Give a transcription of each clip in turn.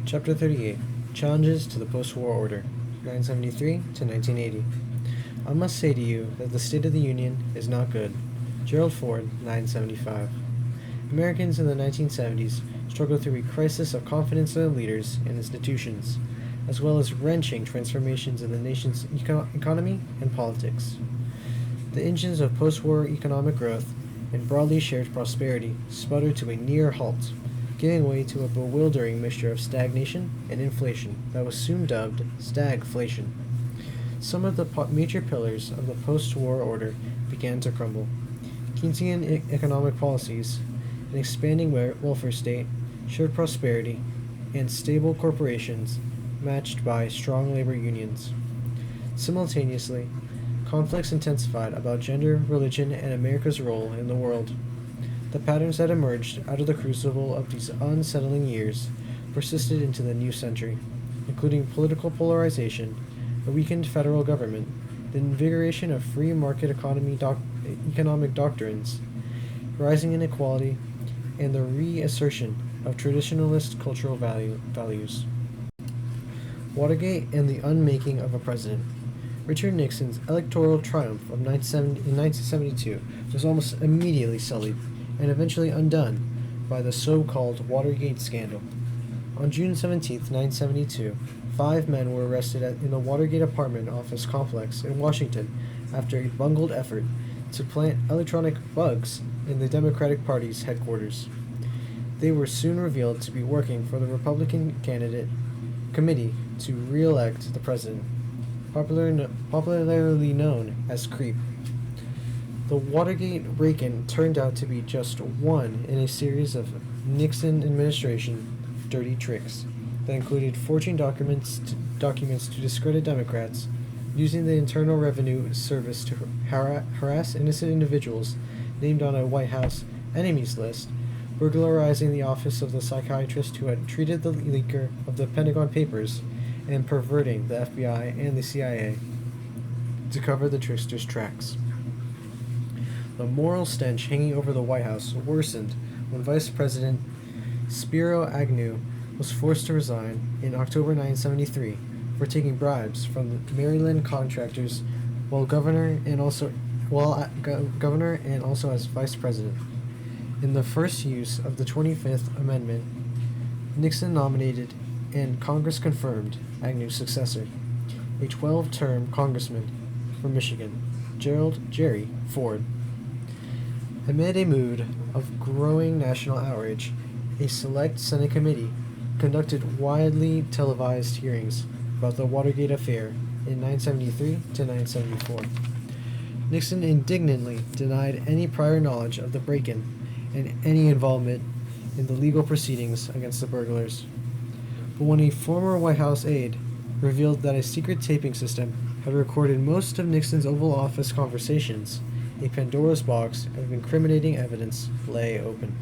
Chapter 38 Challenges to the Post-War Order, 1973 to 1980. I must say to you that the state of the Union is not good. Gerald Ford, 975. Americans in the 1970s struggled through a crisis of confidence in leaders and institutions, as well as wrenching transformations in the nation's economy and politics. The engines of post-war economic growth and broadly shared prosperity sputtered to a near halt, giving way to a bewildering mixture of stagnation and inflation that was soon dubbed stagflation. Some of the major pillars of the post-war order began to crumble. Keynesian economic policies, an expanding welfare state, shared prosperity, and stable corporations matched by strong labor unions. Simultaneously, conflicts intensified about gender, religion, and America's role in the world. The patterns that emerged out of the crucible of these unsettling years persisted into the new century, including political polarization, a weakened federal government, the invigoration of free market economic doctrines, rising inequality, and the reassertion of traditionalist cultural values. Watergate and the unmaking of a president. Richard Nixon's electoral triumph in 1972 was almost immediately sullied and eventually undone by the so-called Watergate scandal. On June 17, 1972, 5 men were arrested in the Watergate apartment office complex in Washington after a bungled effort to plant electronic bugs in the Democratic Party's headquarters. They were soon revealed to be working for the Republican candidate committee to re-elect the president, popularly known as CREEP. The Watergate break-in turned out to be just one in a series of Nixon administration dirty tricks that included forging documents to discredit Democrats, using the Internal Revenue Service to harass innocent individuals named on a White House enemies list, burglarizing the office of the psychiatrist who had treated the leaker of the Pentagon Papers, and perverting the FBI and the CIA to cover the trickster's tracks. The moral stench hanging over the White House worsened when Vice President Spiro Agnew was forced to resign in October 1973 for taking bribes from the Maryland contractors while governor and also as vice president. In the first use of the 25th Amendment, Nixon nominated and Congress confirmed Agnew's successor, a 12-term congressman from Michigan, Jerry Ford. Amid a mood of growing national outrage, a select Senate committee conducted widely televised hearings about the Watergate affair in 1973 to 1974. Nixon indignantly denied any prior knowledge of the break-in and any involvement in the legal proceedings against the burglars. But when a former White House aide revealed that a secret taping system had recorded most of Nixon's Oval Office conversations, a Pandora's box of incriminating evidence lay open.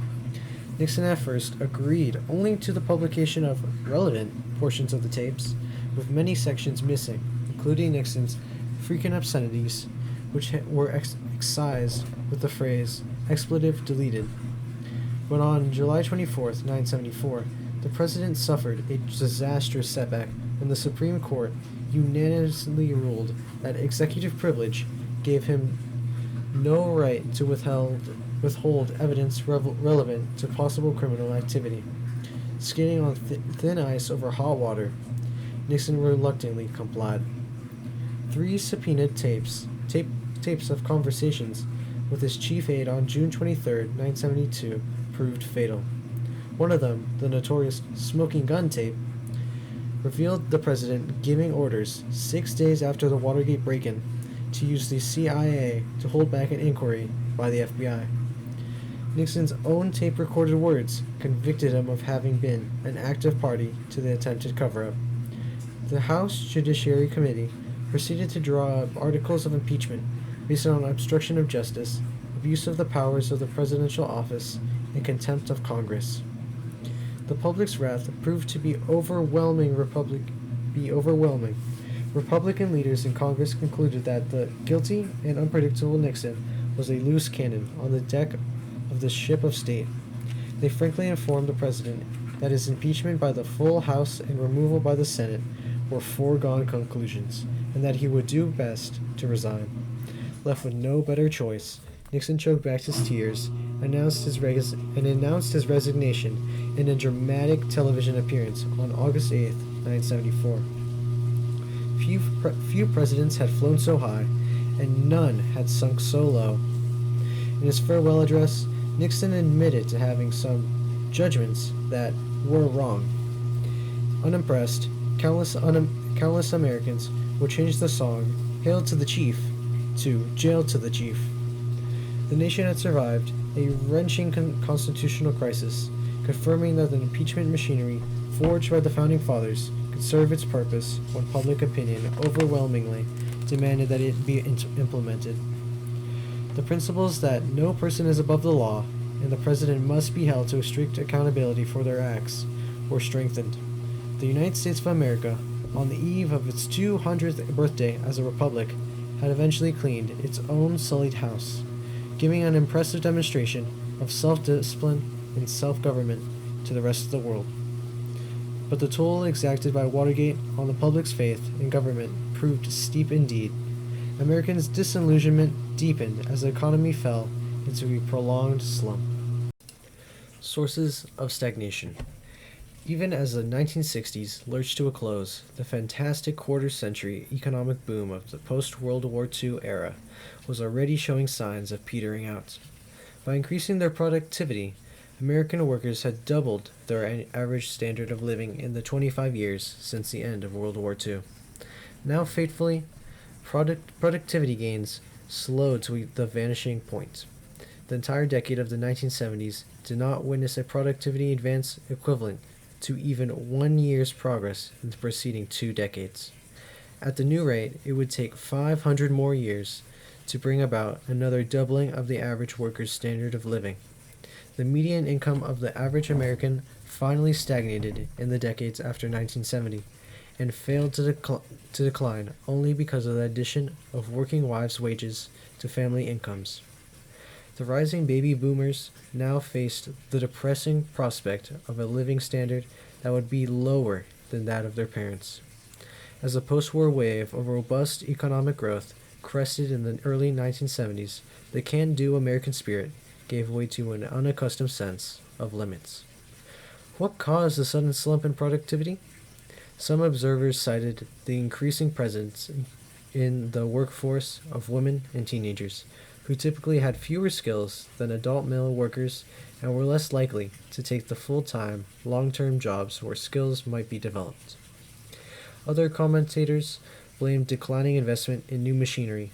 Nixon at first agreed only to the publication of relevant portions of the tapes, with many sections missing, including Nixon's frequent obscenities, which were excised with the phrase, expletive deleted. But on July 24, 1974, the president suffered a disastrous setback when the Supreme Court unanimously ruled that executive privilege gave him no right to withhold evidence relevant to possible criminal activity. Skating on thin ice over hot water, Nixon reluctantly complied. 3 subpoenaed tapes of conversations with his chief aide on June 23, 1972, proved fatal. One of them, the notorious smoking gun tape, revealed the president giving orders 6 days after the Watergate break-in to use the CIA to hold back an inquiry by the FBI. Nixon's own tape-recorded words convicted him of having been an active party to the attempted cover-up. The House Judiciary Committee proceeded to draw up articles of impeachment based on obstruction of justice, abuse of the powers of the presidential office, and contempt of Congress. The public's wrath proved to be overwhelming. Republican leaders in Congress concluded that the guilty and unpredictable Nixon was a loose cannon on the deck of the ship of state. They frankly informed the president that his impeachment by the full House and removal by the Senate were foregone conclusions, and that he would do best to resign. Left with no better choice, Nixon choked back his tears, announced his resignation in a dramatic television appearance on August 8th, 1974. Few presidents had flown so high, and none had sunk so low. In his farewell address, Nixon admitted to having some judgments that were wrong. Unimpressed, countless Americans would change the song "Hail to the Chief" to "Jail to the Chief." The nation had survived a wrenching constitutional crisis, confirming that the impeachment machinery forged by the Founding Fathers could serve its purpose when public opinion overwhelmingly demanded that it be implemented. The principles that no person is above the law and the president must be held to a strict accountability for their acts were strengthened. The United States of America, on the eve of its 200th birthday as a republic, had eventually cleaned its own sullied house, giving an impressive demonstration of self-discipline and self-government to the rest of the world. But the toll exacted by Watergate on the public's faith in government proved steep indeed. Americans' disillusionment deepened as the economy fell into a prolonged slump. Sources of stagnation. Even as the 1960s lurched to a close, the fantastic quarter-century economic boom of the post-World War II era was already showing signs of petering out. By increasing their productivity, American workers had doubled their average standard of living in the 25 years since the end of World War II. Now, fatefully, productivity gains slowed to the vanishing point. The entire decade of the 1970s did not witness a productivity advance equivalent to even 1 year's progress in the preceding 2 decades. At the new rate, it would take 500 more years to bring about another doubling of the average worker's standard of living. The median income of the average American finally stagnated in the decades after 1970 and failed to decline only because of the addition of working wives' wages to family incomes. The rising baby boomers now faced the depressing prospect of a living standard that would be lower than that of their parents. As the post-war wave of robust economic growth crested in the early 1970s, the can-do American spirit gave way to an unaccustomed sense of limits. What caused the sudden slump in productivity? Some observers cited the increasing presence in the workforce of women and teenagers, who typically had fewer skills than adult male workers and were less likely to take the full-time, long-term jobs where skills might be developed. Other commentators blamed declining investment in new machinery,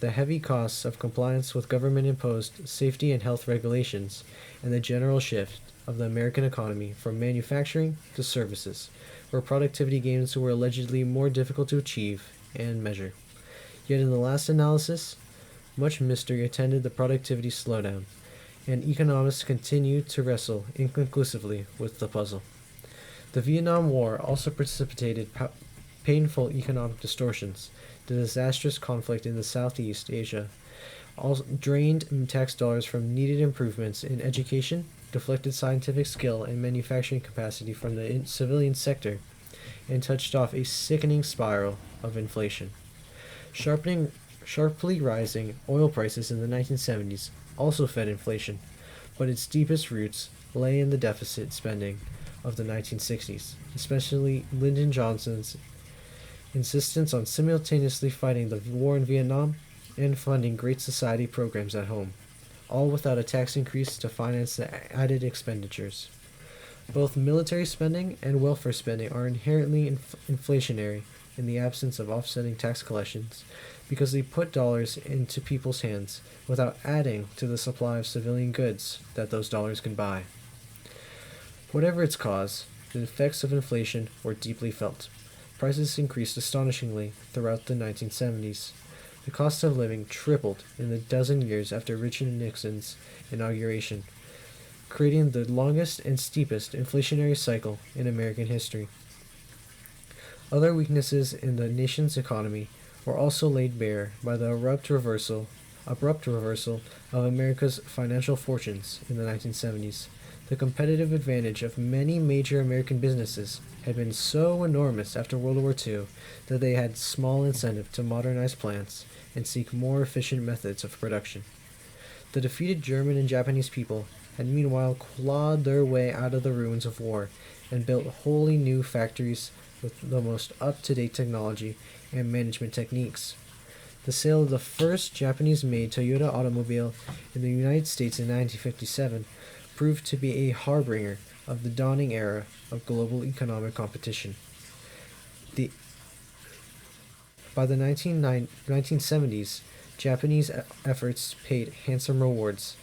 the heavy costs of compliance with government-imposed safety and health regulations, and the general shift of the American economy from manufacturing to services, where productivity gains were allegedly more difficult to achieve and measure. Yet in the last analysis, much mystery attended the productivity slowdown, and economists continue to wrestle inconclusively with the puzzle. The Vietnam War also precipitated painful economic distortions. The disastrous conflict in the Southeast Asia also drained tax dollars from needed improvements in education, deflected scientific skill and manufacturing capacity from the civilian sector, and touched off a sickening spiral of inflation. Sharply rising oil prices in the 1970s also fed inflation, but its deepest roots lay in the deficit spending of the 1960s, especially Lyndon Johnson's insistence on simultaneously fighting the war in Vietnam and funding Great Society programs at home, all without a tax increase to finance the added expenditures. Both military spending and welfare spending are inherently inflationary in the absence of offsetting tax collections, because they put dollars into people's hands without adding to the supply of civilian goods that those dollars can buy. Whatever its cause, the effects of inflation were deeply felt. Prices increased astonishingly throughout the 1970s. The cost of living tripled in the dozen years after Richard Nixon's inauguration, creating the longest and steepest inflationary cycle in American history. Other weaknesses in the nation's economy were also laid bare by the abrupt reversal of America's financial fortunes in the 1970s. The competitive advantage of many major American businesses had been so enormous after World War II that they had small incentive to modernize plants and seek more efficient methods of production. The defeated German and Japanese people had meanwhile clawed their way out of the ruins of war and built wholly new factories with the most up-to-date technology and management techniques. The sale of the first Japanese-made Toyota automobile in the United States in 1957 proved to be a harbinger of the dawning era of global economic competition. The, by the 1970s, Japanese efforts paid handsome rewards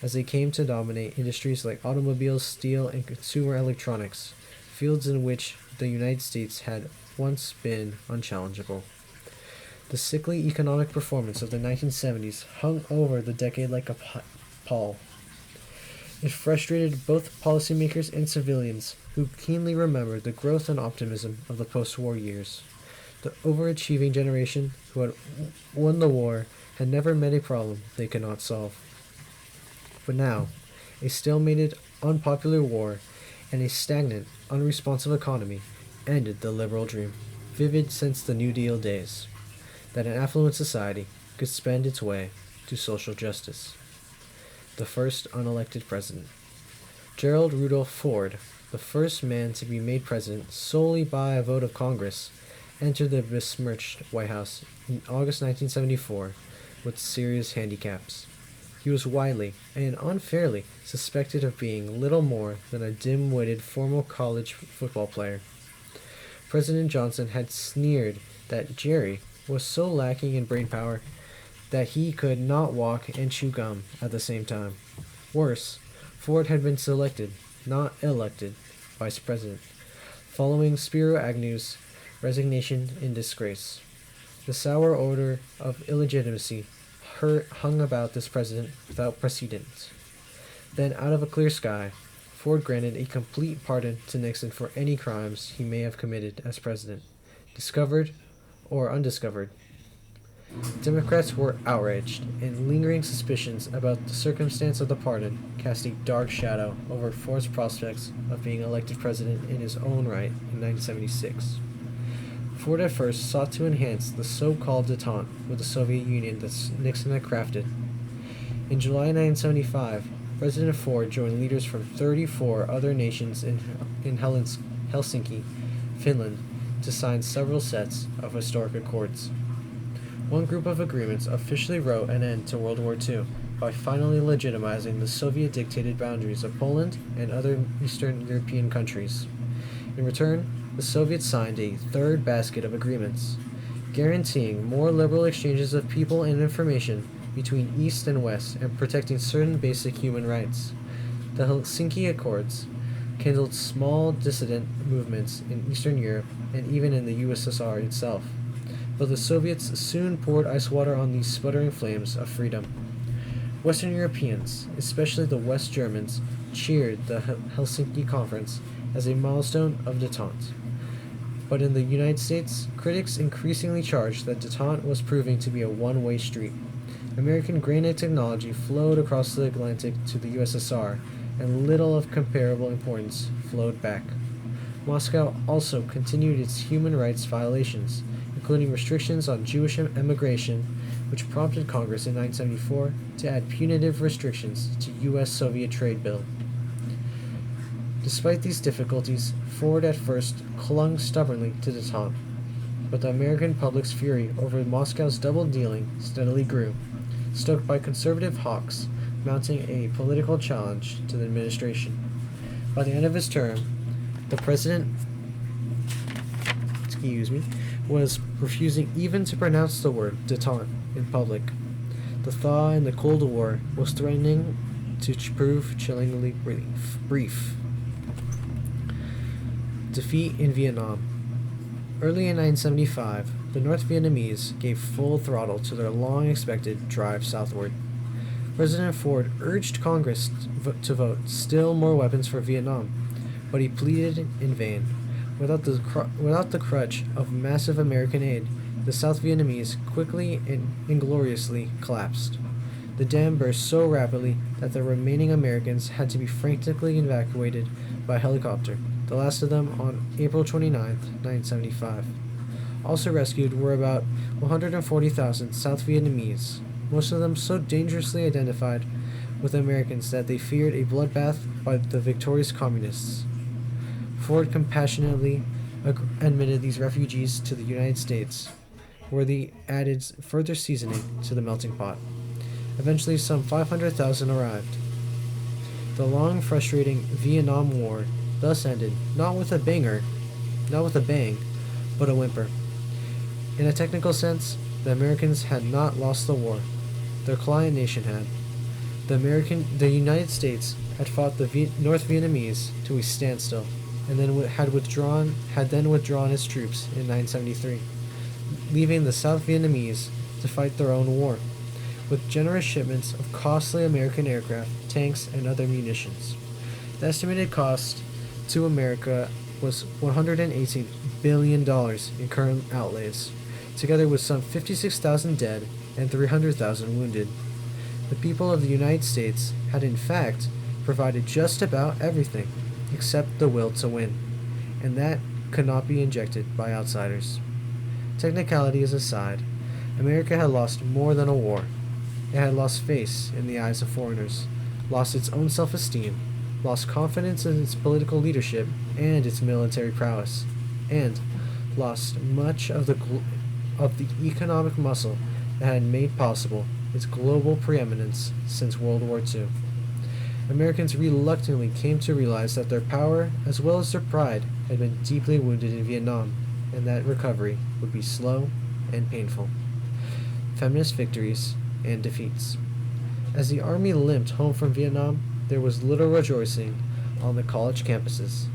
as they came to dominate industries like automobiles, steel, and consumer electronics, fields in which the United States had once been unchallengeable. The sickly economic performance of the 1970s hung over the decade like a pall. It frustrated both policymakers and civilians who keenly remembered the growth and optimism of the post-war years. The overachieving generation who had won the war had never met a problem they could not solve. But now, a stalemated, unpopular war and a stagnant, unresponsive economy ended the liberal dream, vivid since the New Deal days, that an affluent society could spend its way to social justice. The first unelected president. Gerald Rudolph Ford, the first man to be made president solely by a vote of Congress, entered the besmirched White House in August 1974 with serious handicaps. He was widely and unfairly suspected of being little more than a dim-witted former college football player. President Johnson had sneered that Jerry was so lacking in brain power that he could not walk and chew gum at the same time. Worse, Ford had been selected, not elected, vice president, following Spiro Agnew's resignation in disgrace. The sour odor of illegitimacy hung about this president without precedent. Then, out of a clear sky, Ford granted a complete pardon to Nixon for any crimes he may have committed as president, discovered or undiscovered. Democrats were outraged, and lingering suspicions about the circumstance of the pardon cast a dark shadow over Ford's prospects of being elected president in his own right in 1976. Ford at first sought to enhance the so-called détente with the Soviet Union that Nixon had crafted. In July 1975, President Ford joined leaders from 34 other nations in Helsinki, Finland, to sign several sets of historic accords. One group of agreements officially wrote an end to World War II by finally legitimizing the Soviet-dictated boundaries of Poland and other Eastern European countries. In return, the Soviets signed a third basket of agreements, guaranteeing more liberal exchanges of people and information between East and West and protecting certain basic human rights. The Helsinki Accords kindled small dissident movements in Eastern Europe and even in the USSR itself, but the Soviets soon poured ice water on these sputtering flames of freedom. Western Europeans, especially the West Germans, cheered the Helsinki Conference as a milestone of détente. But in the United States, critics increasingly charged that détente was proving to be a one-way street. American granite technology flowed across the Atlantic to the USSR, and little of comparable importance flowed back. Moscow also continued its human rights violations, including restrictions on Jewish immigration, which prompted Congress in 1974 to add punitive restrictions to U.S.-Soviet trade bill. Despite these difficulties, Ford at first clung stubbornly to détente, but the American public's fury over Moscow's double-dealing steadily grew, stoked by conservative hawks mounting a political challenge to the administration. By the end of his term, the president was refusing even to pronounce the word détente in public. The thaw in the Cold War was threatening to prove chillingly brief. Defeat in Vietnam. Early in 1975, the North Vietnamese gave full throttle to their long-expected drive southward. President Ford urged Congress to vote still more weapons for Vietnam, but he pleaded in vain. Without the crutch of massive American aid, the South Vietnamese quickly and ingloriously collapsed. The dam burst so rapidly that the remaining Americans had to be frantically evacuated by helicopter, the last of them on April 29, 1975. Also rescued were about 140,000 South Vietnamese, most of them so dangerously identified with Americans that they feared a bloodbath by the victorious communists. Ford compassionately admitted these refugees to the United States, where they added further seasoning to the melting pot. Eventually, some 500,000 arrived. The long, frustrating Vietnam War thus ended, not with a bang, but a whimper. In a technical sense, the Americans had not lost the war. Their client nation had. The United States had fought the North Vietnamese to a standstill, and then had withdrawn its troops in 1973, leaving the South Vietnamese to fight their own war, with generous shipments of costly American aircraft, tanks, and other munitions. The estimated cost to America was $118 billion in current outlays, together with some 56,000 dead and 300,000 wounded. The people of the United States had in fact provided just about everything except the will to win, and that could not be injected by outsiders. Technicalities aside, America had lost more than a war. It had lost face in the eyes of foreigners, lost its own self-esteem, lost confidence in its political leadership and its military prowess, and lost much of the economic muscle that had made possible its global preeminence since World War II. Americans reluctantly came to realize that their power, as well as their pride, had been deeply wounded in Vietnam, and that recovery would be slow and painful. Feminist victories and defeats. As the Army limped home from Vietnam, there was little rejoicing on the college campuses,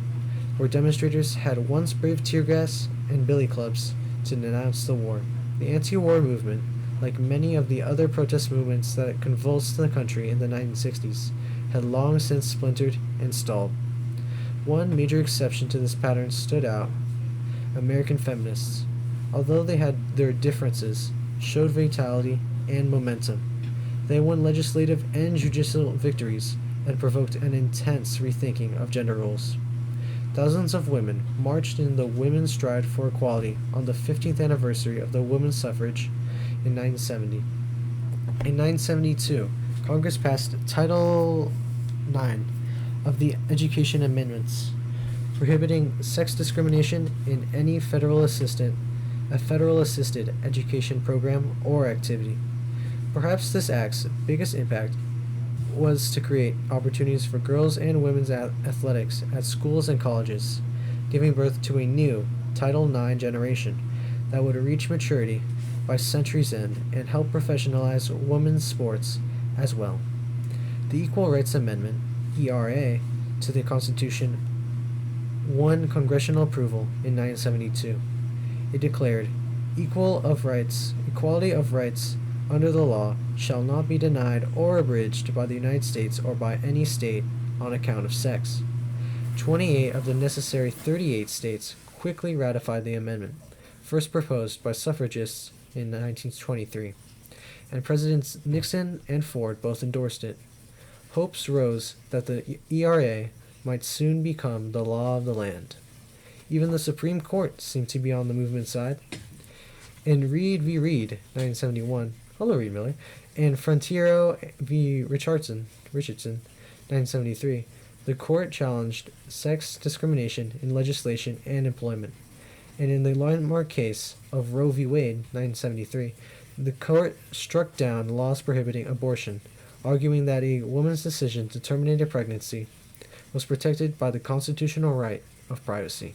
where demonstrators had once braved tear gas and billy clubs to denounce the war. The anti-war movement, like many of the other protest movements that convulsed the country in the 1960s, had long since splintered and stalled. One major exception to this pattern stood out: American feminists, although they had their differences, showed vitality and momentum. They won legislative and judicial victories and provoked an intense rethinking of gender roles. Thousands of women marched in the Women's Stride for Equality on the 15th anniversary of the women's suffrage in 1970. In 1972, Congress passed Title IX of the Education Amendments, prohibiting sex discrimination in any federal assisted education program or activity. Perhaps this act's biggest impact was to create opportunities for girls and women's athletics at schools and colleges, giving birth to a new Title IX generation that would reach maturity by century's end and help professionalize women's sports as well. The Equal Rights Amendment, ERA, to the Constitution won congressional approval in 1972. It declared, equality of rights under the law shall not be denied or abridged by the United States or by any state on account of sex. 28 of the necessary 38 states quickly ratified the amendment, first proposed by suffragists in 1923, and Presidents Nixon and Ford both endorsed it. Hopes rose that the ERA might soon become the law of the land. Even the Supreme Court seemed to be on the movement side. In Reed v. Reed, 1971, hello Reed Miller, and Frontiero v. Richardson, 1973, the court challenged sex discrimination in legislation and employment. And in the landmark case of Roe v. Wade, 1973, the court struck down laws prohibiting abortion, arguing that a woman's decision to terminate a pregnancy was protected by the constitutional right of privacy.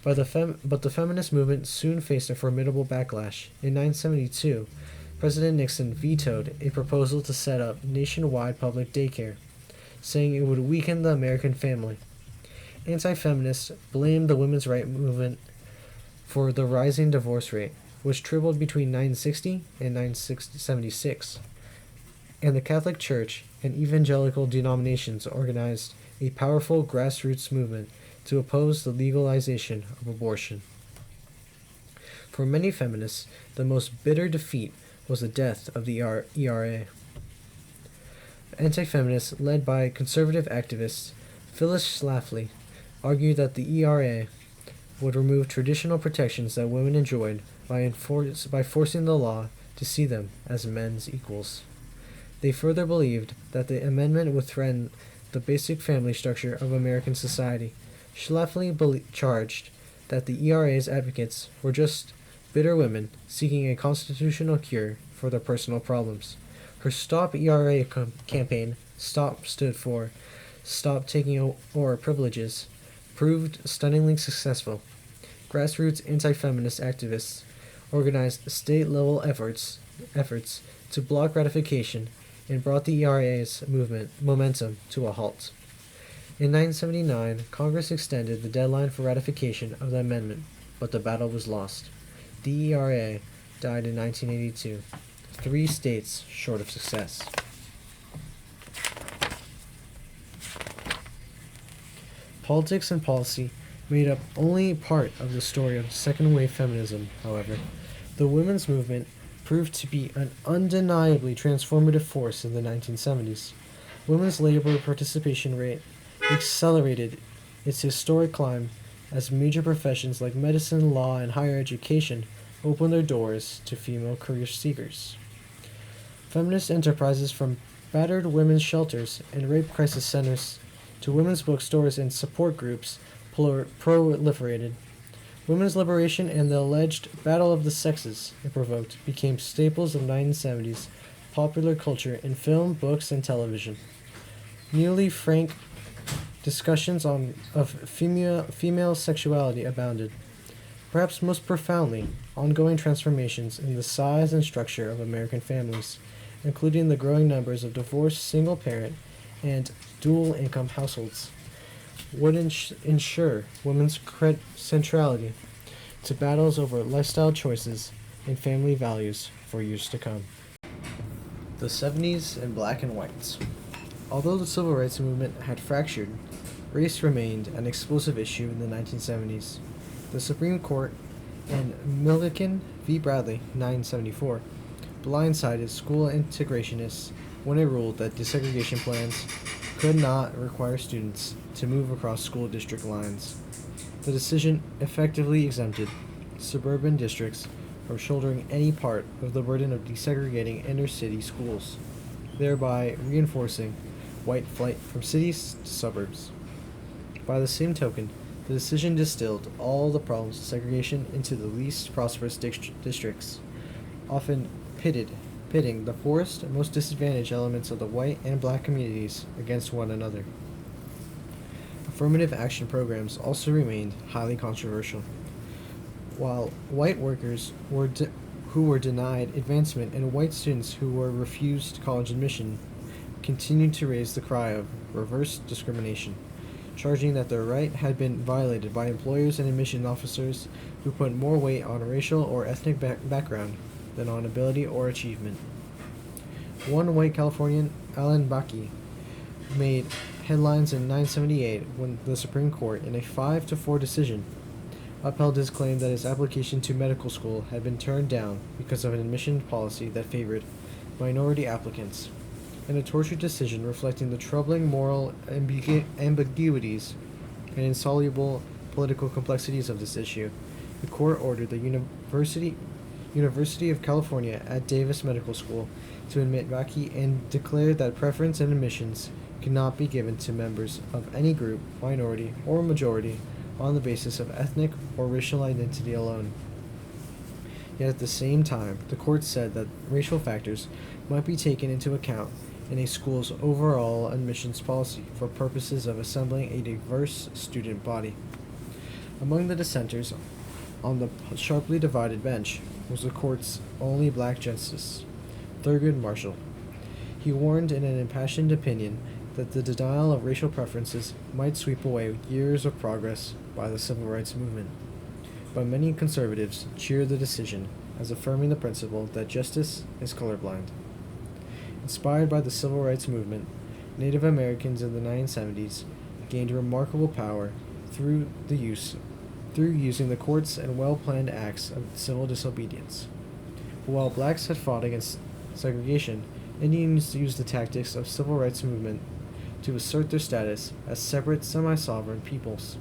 But the feminist movement soon faced a formidable backlash. In 1972, President Nixon vetoed a proposal to set up nationwide public daycare, saying it would weaken the American family. Anti-feminists blamed the women's rights movement for the rising divorce rate, which tripled between 1960 and 1976, and the Catholic Church and evangelical denominations organized a powerful grassroots movement to oppose the legalization of abortion. For many feminists, the most bitter defeat was the death of the ERA. anti-feminists led by conservative activist Phyllis Schlafly argued that the ERA would remove traditional protections that women enjoyed by forcing the law to see them as men's equals. They further believed that the amendment would threaten the basic family structure of American society. Schlafly charged that the ERA's advocates were just bitter women seeking a constitutional cure for their personal problems. Her Stop ERA campaign, STOP stood for Stop Taking Our Privileges, proved stunningly successful. Grassroots anti-feminist activists organized state-level efforts to block ratification and brought the ERA's momentum to a halt. In 1979, Congress extended the deadline for ratification of the amendment, but the battle was lost. The ERA died in 1982, 3 states short of success. Politics and policy made up only part of the story of second-wave feminism, however. The women's movement proved to be an undeniably transformative force in the 1970s. Women's labor participation rate accelerated its historic climb as major professions like medicine, law, and higher education opened their doors to female career seekers. Feminist enterprises from battered women's shelters and rape crisis centers to women's bookstores and support groups proliferated. Women's liberation and the alleged battle of the sexes it provoked became staples of 1970s popular culture in film, books, and television. Nearly frank discussions of female sexuality abounded. Perhaps most profoundly, ongoing transformations in the size and structure of American families, including the growing numbers of divorced single-parent and dual-income households, would ensure women's centrality to battles over lifestyle choices and family values for years to come. The 70s in black and whites. Although the civil rights movement had fractured, race remained an explosive issue in the 1970s. The Supreme Court in Milliken v. Bradley, 1974, blindsided school integrationists when it ruled that desegregation plans could not require students to move across school district lines. The decision effectively exempted suburban districts from shouldering any part of the burden of desegregating inner-city schools, thereby reinforcing white flight from cities to suburbs. By the same token, the decision distilled all the problems of segregation into the least prosperous districts, often pitting the poorest and most disadvantaged elements of the white and black communities against one another. Affirmative action programs also remained highly controversial. While white workers who were denied advancement and white students who were refused college admission continued to raise the cry of reverse discrimination, charging that their right had been violated by employers and admission officers who put more weight on racial or ethnic background than on ability or achievement. One white Californian, Alan Bakke, made headlines in 1978 when the Supreme Court, in a 5-4 decision, upheld his claim that his application to medical school had been turned down because of an admission policy that favored minority applicants. In a tortured decision reflecting the troubling moral ambiguities and insoluble political complexities of this issue, the court ordered the University of California at Davis Medical School to admit Bakke and declared that preference in admissions could not be given to members of any group, minority, or majority on the basis of ethnic or racial identity alone. Yet at the same time, the court said that racial factors might be taken into account in a school's overall admissions policy for purposes of assembling a diverse student body. Among the dissenters on the sharply divided bench was the court's only black justice, Thurgood Marshall. He warned in an impassioned opinion that the denial of racial preferences might sweep away years of progress by the civil rights movement. But many conservatives cheered the decision as affirming the principle that justice is colorblind. Inspired by the civil rights movement, Native Americans in the 1970s gained remarkable power through using the courts and well-planned acts of civil disobedience. But while blacks had fought against segregation, Indians used the tactics of civil rights movement to assert their status as separate, semi-sovereign peoples.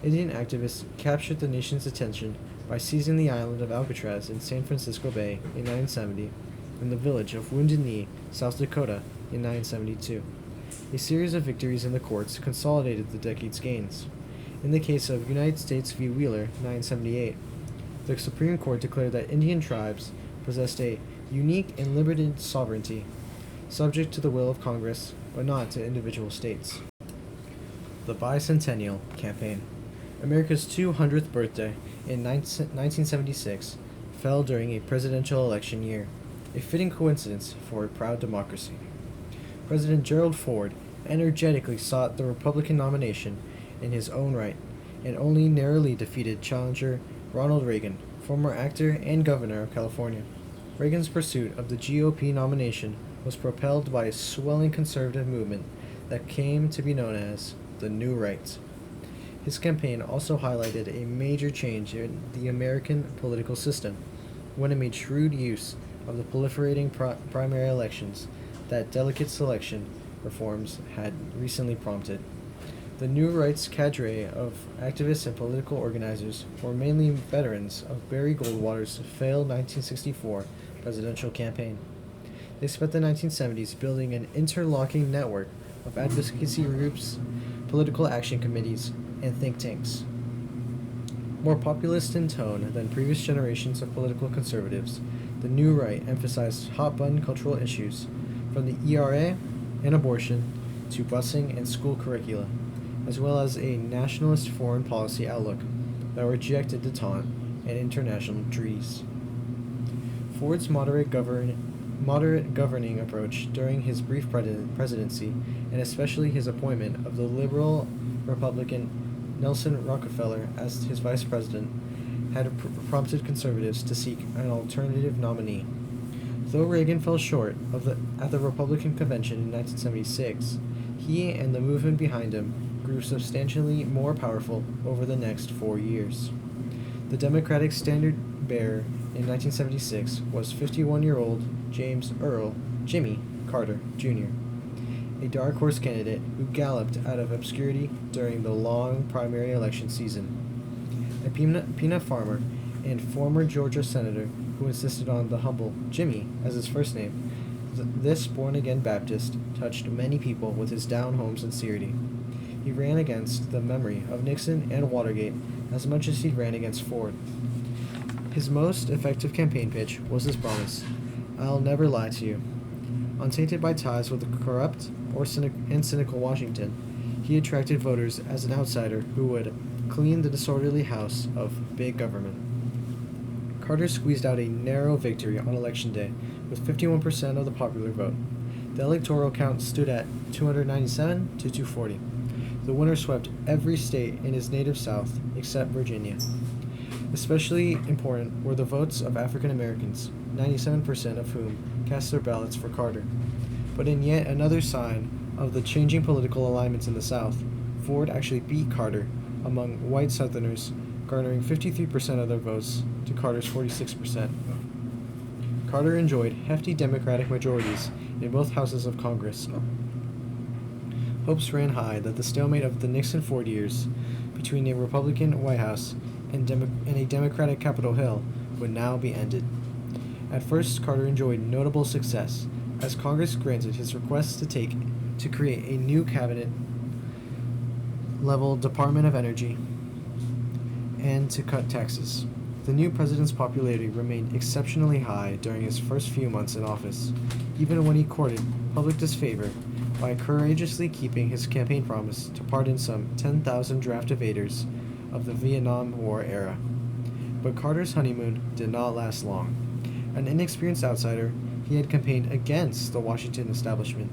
Indian activists captured the nation's attention by seizing the island of Alcatraz in San Francisco Bay in 1970 and the village of Wounded Knee, South Dakota, in 1972. A series of victories in the courts consolidated the decade's gains. In the case of United States v. Wheeler, 1978, the Supreme Court declared that Indian tribes possessed a unique and limited sovereignty, subject to the will of Congress, but not to individual states. The Bicentennial Campaign. America's 200th birthday in 1976 fell during a presidential election year, a fitting coincidence for a proud democracy. President Gerald Ford energetically sought the Republican nomination in his own right, and only narrowly defeated challenger Ronald Reagan, former actor and governor of California. Reagan's pursuit of the GOP nomination was propelled by a swelling conservative movement that came to be known as the New Right. His campaign also highlighted a major change in the American political system when it made shrewd use of the proliferating primary elections that delicate selection reforms had recently prompted. The New Right's cadre of activists and political organizers were mainly veterans of Barry Goldwater's failed 1964 presidential campaign. They spent the 1970s building an interlocking network of advocacy groups, political action committees, and think tanks. More populist in tone than previous generations of political conservatives, the New Right emphasized hot-button cultural issues, from the ERA and abortion to busing and school curricula, as well as a nationalist foreign policy outlook that rejected détente and international treaties. Ford's moderate governing approach during his brief presidency, and especially his appointment of the liberal Republican Nelson Rockefeller as his vice president, had prompted conservatives to seek an alternative nominee. Though Reagan fell short at the Republican convention in 1976, he and the movement behind him grew substantially more powerful over the next 4 years. The Democratic standard-bearer in 1976 was 51-year-old James Earl Jimmy Carter, Jr., a dark horse candidate who galloped out of obscurity during the long primary election season. A peanut farmer and former Georgia senator who insisted on the humble Jimmy as his first name, this born-again Baptist touched many people with his down-home sincerity. He ran against the memory of Nixon and Watergate as much as he ran against Ford. His most effective campaign pitch was his promise, "I'll never lie to you." Untainted by ties with the corrupt or cynical Washington, he attracted voters as an outsider who would clean the disorderly house of big government. Carter squeezed out a narrow victory on Election Day with 51% of the popular vote. The electoral count stood at 297 to 240. The winner swept every state in his native South except Virginia. Especially important were the votes of African Americans, 97% of whom cast their ballots for Carter. But in yet another sign of the changing political alignments in the South, Ford actually beat Carter among white Southerners, garnering 53% of their votes to Carter's 46%. Carter enjoyed hefty Democratic majorities in both houses of Congress. Hopes ran high that the stalemate of the Nixon-Ford years between a Republican White House and a Democratic Capitol Hill would now be ended. At first, Carter enjoyed notable success, as Congress granted his request to create a new cabinet-level Department of Energy and to cut taxes. The new president's popularity remained exceptionally high during his first few months in office, even when he courted public disfavor by courageously keeping his campaign promise to pardon some 10,000 draft evaders of the Vietnam War era. But Carter's honeymoon did not last long. An inexperienced outsider, he had campaigned against the Washington establishment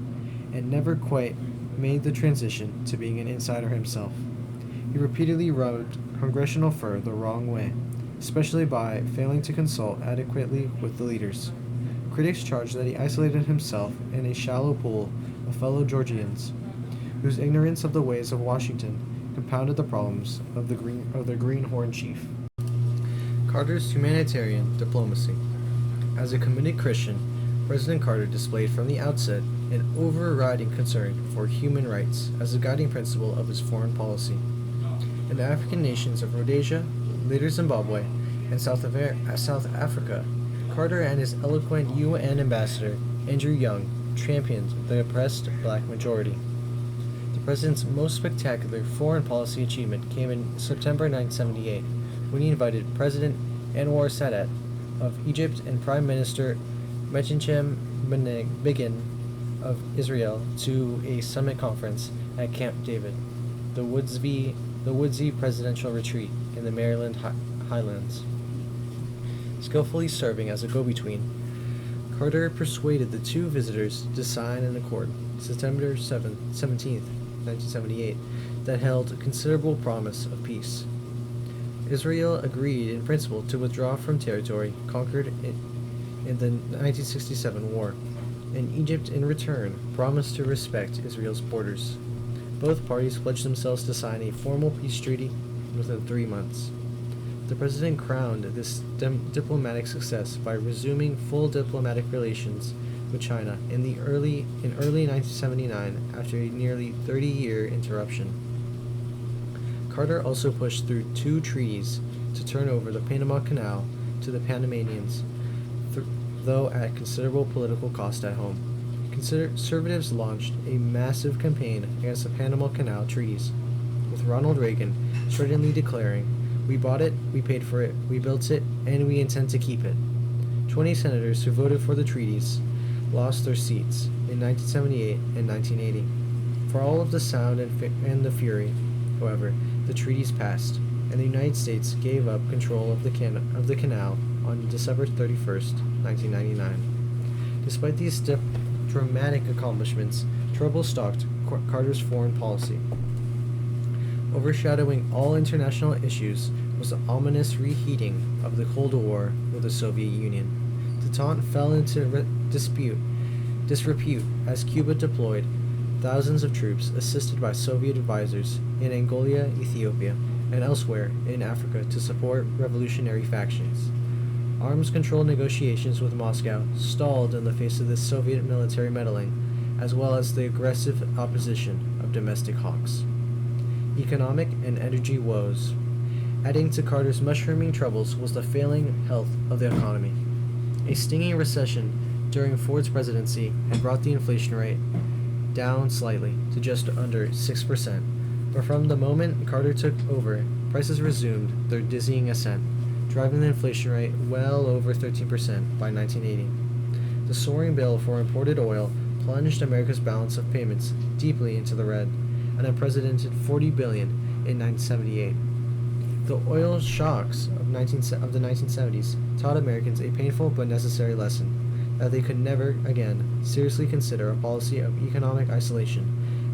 and never quite made the transition to being an insider himself. He repeatedly rubbed congressional fur the wrong way, especially by failing to consult adequately with the leaders. Critics charged that he isolated himself in a shallow pool of fellow Georgians, whose ignorance of the ways of Washington compounded the problems of the Greenhorn chief. Carter's humanitarian diplomacy. As a committed Christian, President Carter displayed from the outset an overriding concern for human rights as a guiding principle of his foreign policy. In the African nations of Rhodesia, later Zimbabwe, and South Africa, Carter and his eloquent UN ambassador, Andrew Young, championed the oppressed black majority. The president's most spectacular foreign policy achievement came in September 1978, when he invited President Anwar Sadat of Egypt and Prime Minister Menachem Begin of Israel to a summit conference at Camp David, the woodsy presidential retreat in the Maryland Highlands. Skillfully serving as a go-between, Carter persuaded the two visitors to sign an accord, September 17, 1978, that held considerable promise of peace. Israel agreed in principle to withdraw from territory conquered in the 1967 war, and Egypt in return promised to respect Israel's borders. Both parties pledged themselves to sign a formal peace treaty within 3 months. The president crowned this diplomatic success by resuming full diplomatic relations with China in early 1979 after a nearly 30-year interruption. Carter also pushed through 2 treaties to turn over the Panama Canal to the Panamanians, though at considerable political cost at home. Conservatives launched a massive campaign against the Panama Canal treaties, with Ronald Reagan stridently declaring, "We bought it, we paid for it, we built it, and we intend to keep it." 20 senators who voted for the treaties lost their seats in 1978 and 1980. For all of the sound and the fury, however, the treaties passed, and the United States gave up control of the canal on December 31st, 1999. Despite these dramatic accomplishments, trouble stalked Carter's foreign policy. Overshadowing all international issues was the ominous reheating of the Cold War with the Soviet Union. Détente fell into disrepute as Cuba deployed thousands of troops assisted by Soviet advisors in Angola, Ethiopia, and elsewhere in Africa to support revolutionary factions. Arms control negotiations with Moscow stalled in the face of this Soviet military meddling, as well as the aggressive opposition of domestic hawks. Economic and energy woes. Adding to Carter's mushrooming troubles was the failing health of the economy. A stinging recession during Ford's presidency had brought the inflation rate down slightly to just under 6%, but from the moment Carter took over, prices resumed their dizzying ascent, driving the inflation rate well over 13% by 1980. The soaring bill for imported oil plunged America's balance of payments deeply into the red, an unprecedented $40 billion in 1978. The oil shocks of the 1970s taught Americans a painful but necessary lesson, that they could never again seriously consider a policy of economic isolation,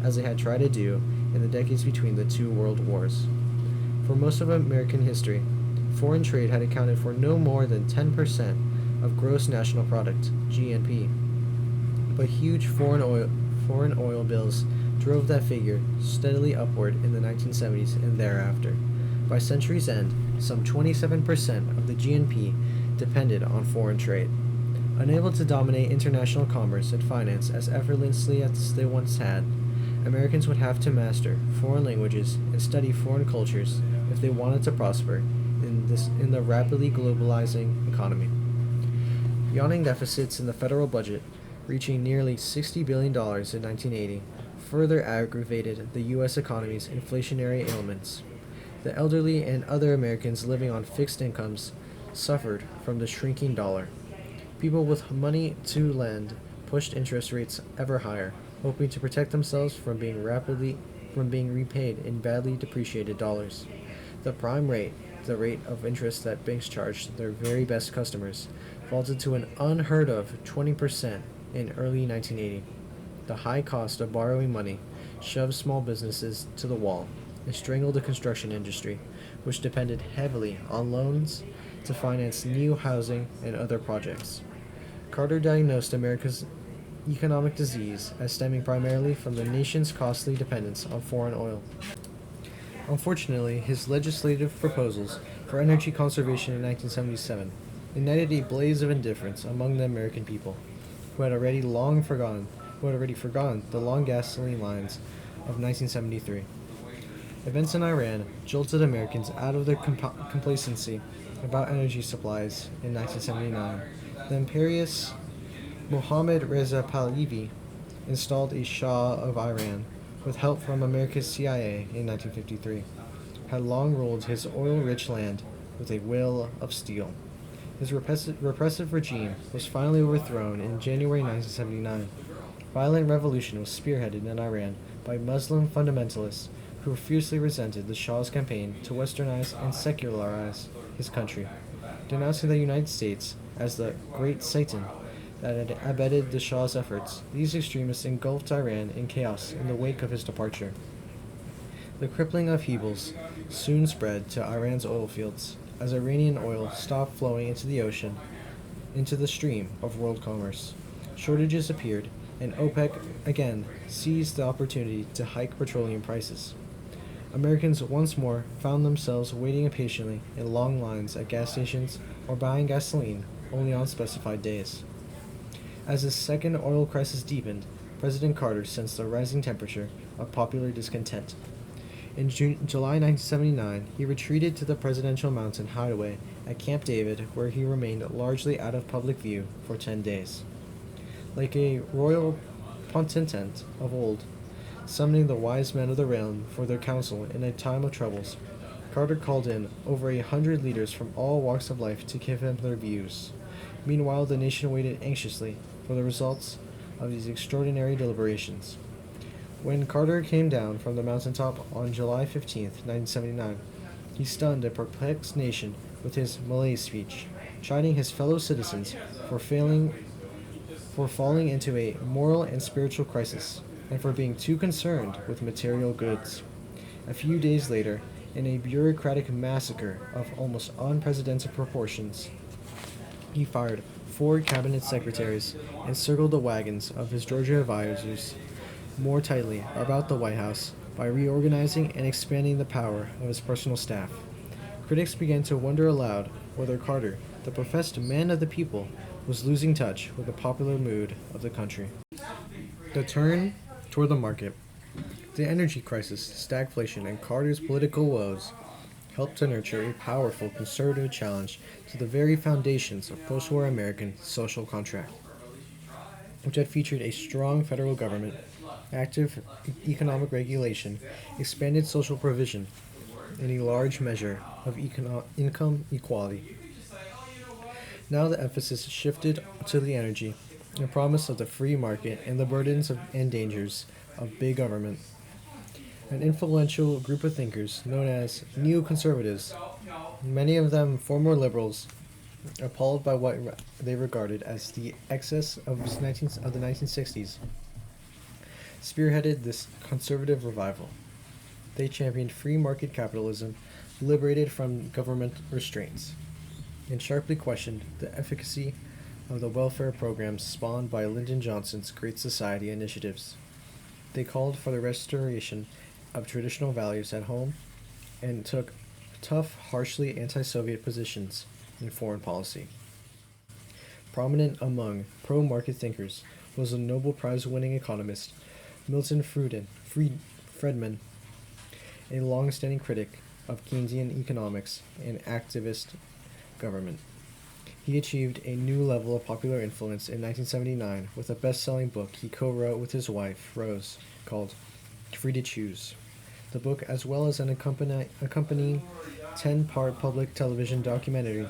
as they had tried to do in the decades between the 2 world wars. For most of American history, foreign trade had accounted for no more than 10% of gross national product, GNP. But huge foreign oil bills drove that figure steadily upward in the 1970s and thereafter. By century's end, some 27% of the GNP depended on foreign trade. Unable to dominate international commerce and finance as effortlessly as they once had, Americans would have to master foreign languages and study foreign cultures if they wanted to prosper in the rapidly globalizing economy. Yawning deficits in the federal budget, reaching nearly $60 billion in 1980, further aggravated the U.S. economy's inflationary ailments. The elderly and other Americans living on fixed incomes suffered from the shrinking dollar. People with money to lend pushed interest rates ever higher, hoping to protect themselves from being repaid in badly depreciated dollars. The prime rate, the rate of interest that banks charged their very best customers, vaulted to an unheard of 20% in early 1980. The high cost of borrowing money shoved small businesses to the wall and strangled the construction industry, which depended heavily on loans to finance new housing and other projects. Carter diagnosed America's economic disease as stemming primarily from the nation's costly dependence on foreign oil. Unfortunately, his legislative proposals for energy conservation in 1977 ignited a blaze of indifference among the American people. who had already forgotten the long gasoline lines of 1973. Events in Iran jolted Americans out of their complacency about energy supplies in 1979. The imperious Mohammad Reza Pahlavi installed a Shah of Iran with help from America's CIA in 1953, had long ruled his oil-rich land with a will of steel. His repressive regime was finally overthrown in January 1979. Violent revolution was spearheaded in Iran by Muslim fundamentalists who fiercely resented the Shah's campaign to westernize and secularize his country, denouncing the United States as the Great Satan that had abetted the Shah's efforts. These extremists engulfed Iran in chaos in the wake of his departure. The crippling upheavals soon spread to Iran's oil fields as Iranian oil stopped flowing into the ocean, into the stream of world commerce. Shortages appeared, and OPEC again seized the opportunity to hike petroleum prices. Americans once more found themselves waiting impatiently in long lines at gas stations or buying gasoline only on specified days. As the second oil crisis deepened, President Carter sensed the rising temperature of popular discontent. In July 1979, he retreated to the presidential mountain hideaway at Camp David, where he remained largely out of public view for 10 days. Like a royal potentate of old, summoning the wise men of the realm for their counsel in a time of troubles, Carter called in over 100 leaders from all walks of life to give him their views. Meanwhile, the nation waited anxiously for the results of these extraordinary deliberations. When Carter came down from the mountaintop on July 15, 1979, he stunned a perplexed nation with his Malay speech, chiding his fellow citizens for falling into a moral and spiritual crisis, and for being too concerned with material goods. A few days later, in a bureaucratic massacre of almost unprecedented proportions, he fired 4 cabinet secretaries and circled the wagons of his Georgia advisors more tightly about the White House by reorganizing and expanding the power of his personal staff. Critics began to wonder aloud whether Carter, the professed man of the people, was losing touch with the popular mood of the country. The turn toward the market. The energy crisis, stagflation, and Carter's political woes helped to nurture a powerful conservative challenge to the very foundations of post-war American social contract, which had featured a strong federal government, active economic regulation, expanded social provision, and a large measure of income equality. Now the emphasis shifted to the energy, the promise of the free market, and the burdens and dangers of big government. An influential group of thinkers known as neoconservatives, many of them former liberals, appalled by what they regarded as the excess of the 1960s, spearheaded this conservative revival. They championed free market capitalism, liberated from government restraints, and sharply questioned the efficacy of the welfare programs spawned by Lyndon Johnson's Great Society initiatives. They called for the restoration of traditional values at home and took tough, harshly anti-Soviet positions in foreign policy. Prominent among pro-market thinkers was the Nobel Prize-winning economist Milton Friedman, a long-standing critic of Keynesian economics and activist government. He achieved a new level of popular influence in 1979 with a best-selling book he co-wrote with his wife, Rose, called Free to Choose. The book, as well as an accompanying 10-part public television documentary,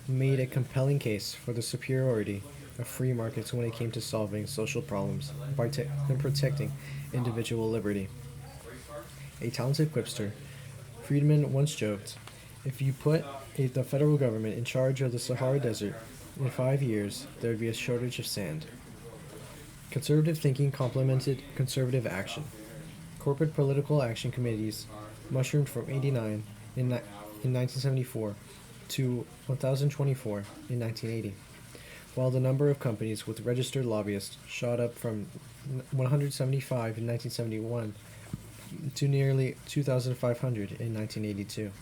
made a compelling case for the superiority of free markets when it came to solving social problems and protecting individual liberty. A talented quipster, Friedman once joked, "If you put the federal government in charge of the Sahara Desert, in 5 years there would be a shortage of sand." Conservative thinking complemented conservative action. Corporate political action committees mushroomed from 89 in 1974 to 1,024 in 1980, while the number of companies with registered lobbyists shot up from 175 in 1971 to nearly 2,500 in 1982.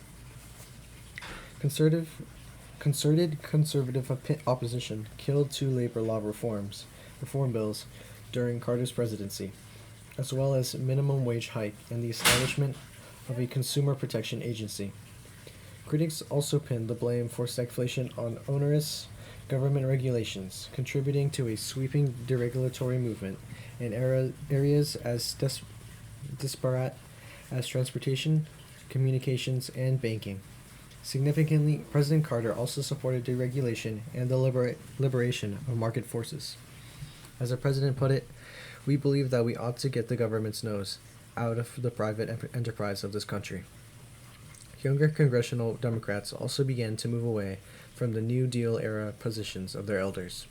Concerted conservative opposition killed 2 labor law reforms, reform bills during Carter's presidency, as well as minimum wage hike and the establishment of a consumer protection agency. Critics also pinned the blame for stagflation on onerous government regulations, contributing to a sweeping deregulatory movement in areas as disparate as transportation, communications, and banking. Significantly, President Carter also supported deregulation and the liberation of market forces. As the president put it, we believe that we ought to get the government's nose out of the private enterprise of this country. Younger congressional Democrats also began to move away from the New Deal era positions of their elders.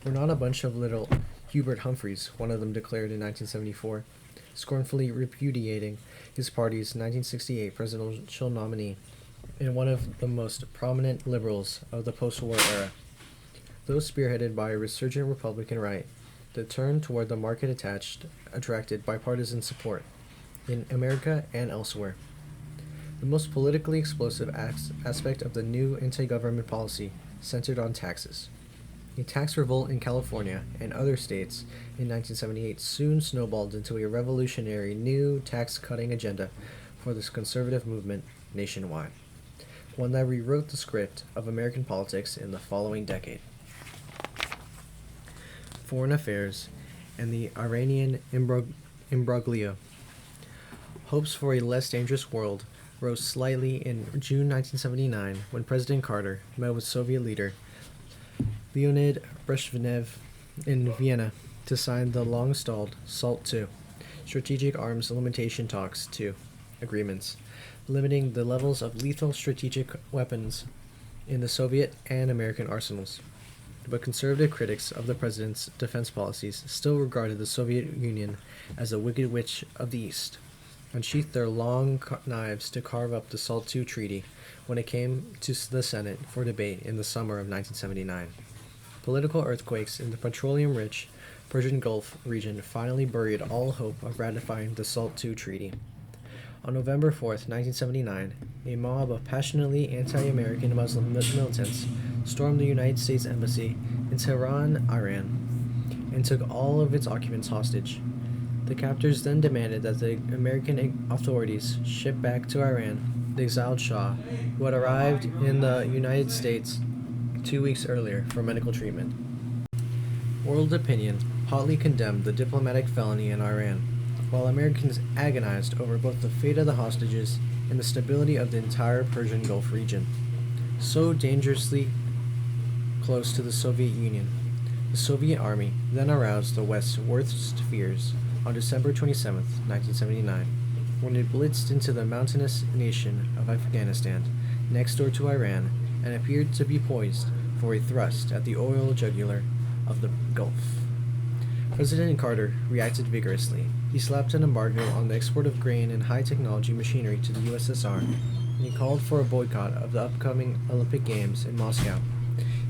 "We're not a bunch of little Hubert Humphreys," one of them declared in 1974, scornfully repudiating his party's 1968 presidential nominee and one of the most prominent liberals of the post-war era. Those spearheaded by a resurgent Republican right, the turn toward the market attracted bipartisan support in America and elsewhere. The most politically explosive aspect of the new anti-government policy centered on taxes. A tax revolt in California and other states in 1978 soon snowballed into a revolutionary new tax-cutting agenda for this conservative movement nationwide, one that rewrote the script of American politics in the following decade. Foreign affairs and the Iranian imbroglio. Hopes for a less dangerous world rose slightly in June 1979 when President Carter met with Soviet leader Leonid Brezhnev in Vienna to sign the long-stalled SALT II, Strategic Arms Limitation Talks II agreements, limiting the levels of lethal strategic weapons in the Soviet and American arsenals. But conservative critics of the president's defense policies still regarded the Soviet Union as a wicked witch of the East, unsheathed their long knives to carve up the SALT II treaty when it came to the Senate for debate in the summer of 1979. Political earthquakes in the petroleum-rich Persian Gulf region finally buried all hope of ratifying the SALT II treaty. On November 4th, 1979, a mob of passionately anti-American Muslim militants stormed the United States Embassy in Tehran, Iran, and took all of its occupants hostage. The captors then demanded that the American authorities ship back to Iran the exiled Shah, who had arrived in the United States 2 weeks earlier for medical treatment. World opinion hotly condemned the diplomatic felony in Iran, while Americans agonized over both the fate of the hostages and the stability of the entire Persian Gulf region. So dangerously close to the Soviet Union, the Soviet Army then aroused the West's worst fears on December 27, 1979, when it blitzed into the mountainous nation of Afghanistan, next door to Iran, and appeared to be poised for a thrust at the oil jugular of the Gulf. President Carter reacted vigorously. He slapped an embargo on the export of grain and high-technology machinery to the USSR, and he called for a boycott of the upcoming Olympic Games in Moscow.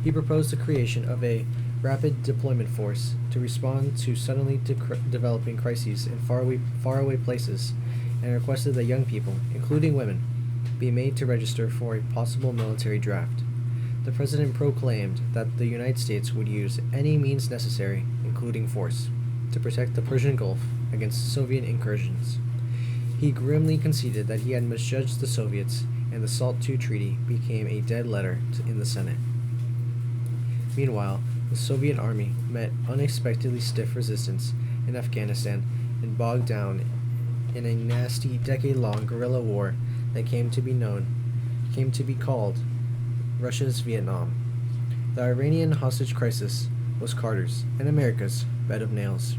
He proposed the creation of a rapid deployment force to respond to suddenly developing crises in faraway places, and requested that young people, including women, be made to register for a possible military draft. The president proclaimed that the United States would use any means necessary, including force, to protect the Persian Gulf against Soviet incursions. He grimly conceded that he had misjudged the Soviets, and the SALT II treaty became a dead letter in the Senate. Meanwhile, the Soviet army met unexpectedly stiff resistance in Afghanistan and bogged down in a nasty decade-long guerrilla war that came to be called Russia's Vietnam. The Iranian hostage crisis was Carter's and America's bed of nails.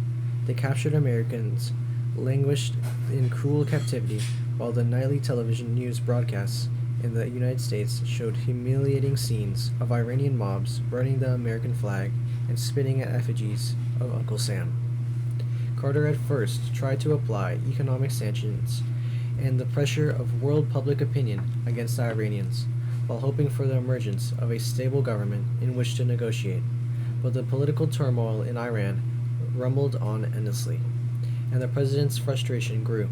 The captured Americans languished in cruel captivity, while the nightly television news broadcasts in the United States showed humiliating scenes of Iranian mobs burning the American flag and spitting at effigies of Uncle Sam. Carter at first tried to apply economic sanctions and the pressure of world public opinion against the Iranians, while hoping for the emergence of a stable government in which to negotiate. But the political turmoil in Iran rumbled on endlessly, and the president's frustration grew.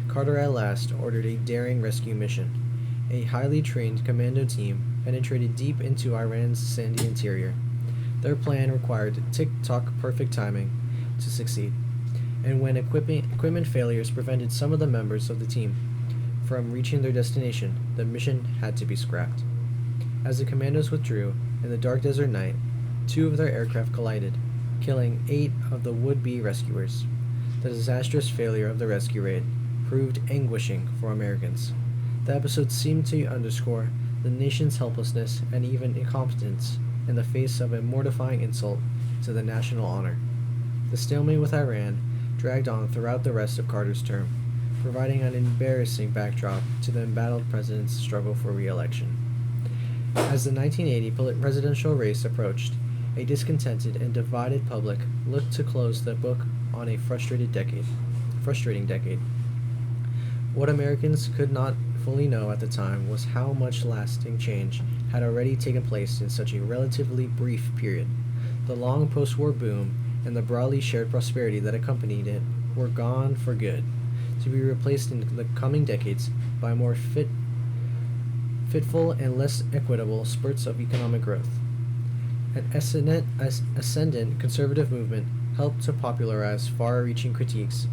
Carter at last ordered a daring rescue mission. A highly trained commando team penetrated deep into Iran's sandy interior. Their plan required tick-tock perfect timing to succeed, and when equipment failures prevented some of the members of the team from reaching their destination, the mission had to be scrapped. As the commandos withdrew in the dark desert night, 2 of their aircraft collided, killing 8 of the would-be rescuers. The disastrous failure of the rescue raid proved anguishing for Americans. The episode seemed to underscore the nation's helplessness and even incompetence in the face of a mortifying insult to the national honor. The stalemate with Iran dragged on throughout the rest of Carter's term, providing an embarrassing backdrop to the embattled president's struggle for re-election. As the 1980 presidential race approached, a discontented and divided public looked to close the book on a frustrating decade. What Americans could not fully know at the time was how much lasting change had already taken place in such a relatively brief period. The long post-war boom and the broadly shared prosperity that accompanied it were gone for good, to be replaced in the coming decades by more fitful and less equitable spurts of economic growth. An ascendant conservative movement helped to popularize far-reaching critiques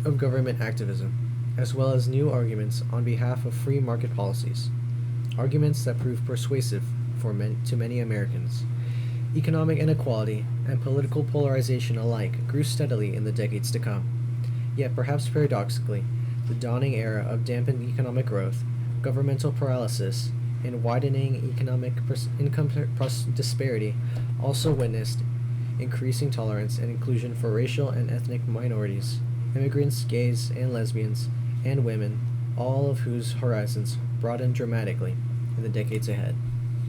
of government activism, as well as new arguments on behalf of free market policies, arguments that proved persuasive to many Americans. Economic inequality and political polarization alike grew steadily in the decades to come. Yet, perhaps paradoxically, the dawning era of dampened economic growth, governmental paralysis, and widening economic income disparity also witnessed increasing tolerance and inclusion for racial and ethnic minorities, immigrants, gays and lesbians, and women, all of whose horizons broadened dramatically in the decades ahead.